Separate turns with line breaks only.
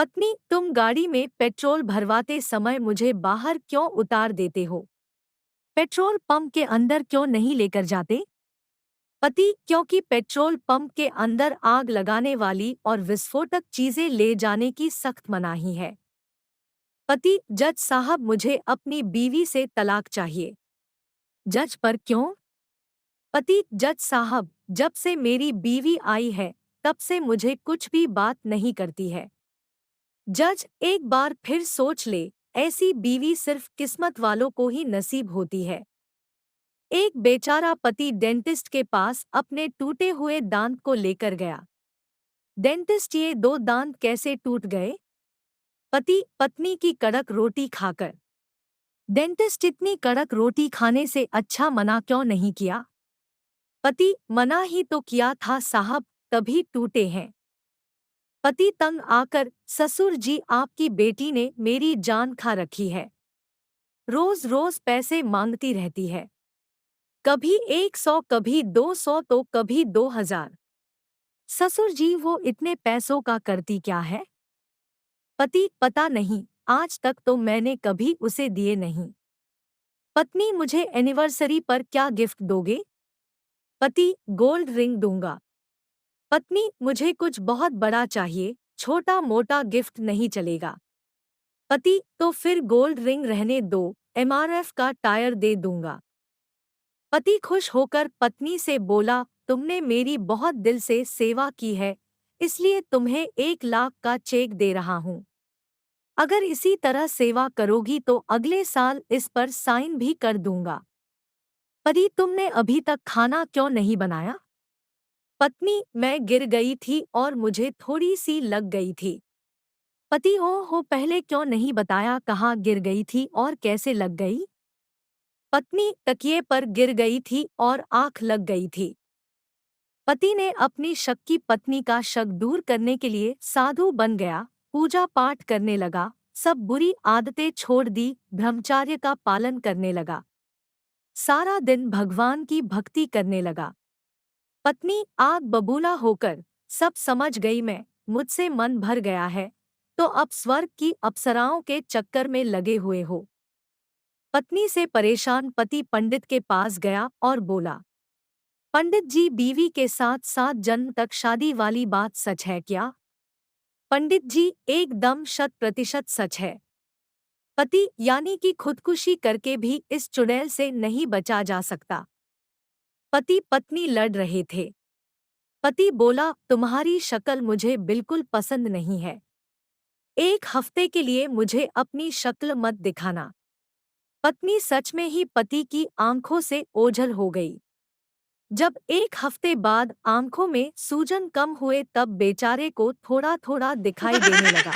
पत्नी, तुम गाड़ी में पेट्रोल भरवाते समय मुझे बाहर क्यों उतार देते हो? पेट्रोल पंप के अंदर क्यों नहीं लेकर जाते? पति, क्योंकि पेट्रोल पंप के अंदर आग लगाने वाली और विस्फोटक चीजें ले जाने की सख्त मनाही है। पति, जज साहब, मुझे अपनी बीवी से तलाक चाहिए। जज, पर क्यों? पति, जज साहब, जब से मेरी बीवी आई है तब से मुझे कुछ भी बात नहीं करती है। जज, एक बार फिर सोच ले, ऐसी बीवी सिर्फ किस्मत वालों को ही नसीब होती है। एक बेचारा पति डेंटिस्ट के पास अपने टूटे हुए दांत को लेकर गया। डेंटिस्ट, ये दो दांत कैसे टूट गए? पति, पत्नी की कड़क रोटी खाकर। डेंटिस्ट, इतनी कड़क रोटी खाने से अच्छा मना क्यों नहीं किया? पति, मना ही तो किया था साहब, तभी टूटे हैं। पति तंग आकर, ससुर जी, आपकी बेटी ने मेरी जान खा रखी है। रोज रोज पैसे मांगती रहती है, कभी 100, कभी 200 तो कभी 2000। ससुर जी, वो इतने पैसों का करती क्या है? पति, पता नहीं, आज तक तो मैंने कभी उसे दिए नहीं। पत्नी, मुझे एनिवर्सरी पर क्या गिफ्ट दोगे? पति, गोल्ड रिंग दूंगा। पत्नी, मुझे कुछ बहुत बड़ा चाहिए, छोटा मोटा गिफ्ट नहीं चलेगा। पति, तो फिर गोल्ड रिंग रहने दो, एमआरएफ का टायर दे दूंगा। पति खुश होकर पत्नी से बोला, तुमने मेरी बहुत दिल से सेवा की है, इसलिए तुम्हें 1 लाख का चेक दे रहा हूँ। अगर इसी तरह सेवा करोगी तो अगले साल इस पर साइन भी कर दूंगा। पति, तुमने अभी तक खाना क्यों नहीं बनाया? पत्नी, मैं गिर गई थी और मुझे थोड़ी सी लग गई थी। पति, हो पहले क्यों नहीं बताया, कहाँ गिर गई थी और कैसे लग गई? पत्नी, तकिए पर गिर गई थी और आंख लग गई थी। पति ने अपनी शक की पत्नी का शक दूर करने के लिए साधु बन गया, पूजा पाठ करने लगा, सब बुरी आदतें छोड़ दी, ब्रह्मचार्य का पालन करने लगा, सारा दिन भगवान की भक्ति करने लगा। पत्नी आग बबूला होकर, सब समझ गई मैं, मुझसे मन भर गया है, तो अब स्वर्ग की अप्सराओं के चक्कर में लगे हुए हो। पत्नी से परेशान पति पंडित के पास गया और बोला, पंडित जी, बीवी के साथ 7 जन्म तक शादी वाली बात सच है क्या? पंडित जी, एकदम 100% सच है। पति, यानी कि खुदकुशी करके भी इस चुड़ैल से नहीं बचा जा सकता। पति पत्नी लड़ रहे थे। पति बोला, तुम्हारी शक्ल मुझे बिल्कुल पसंद नहीं है। 1 हफ्ते के लिए मुझे अपनी शक्ल मत दिखाना। पत्नी सच में ही पति की आंखों से ओझल हो गई। जब 1 हफ्ते बाद आंखों में सूजन कम हुए तब बेचारे को थोड़ा थोड़ा दिखाई देने लगा।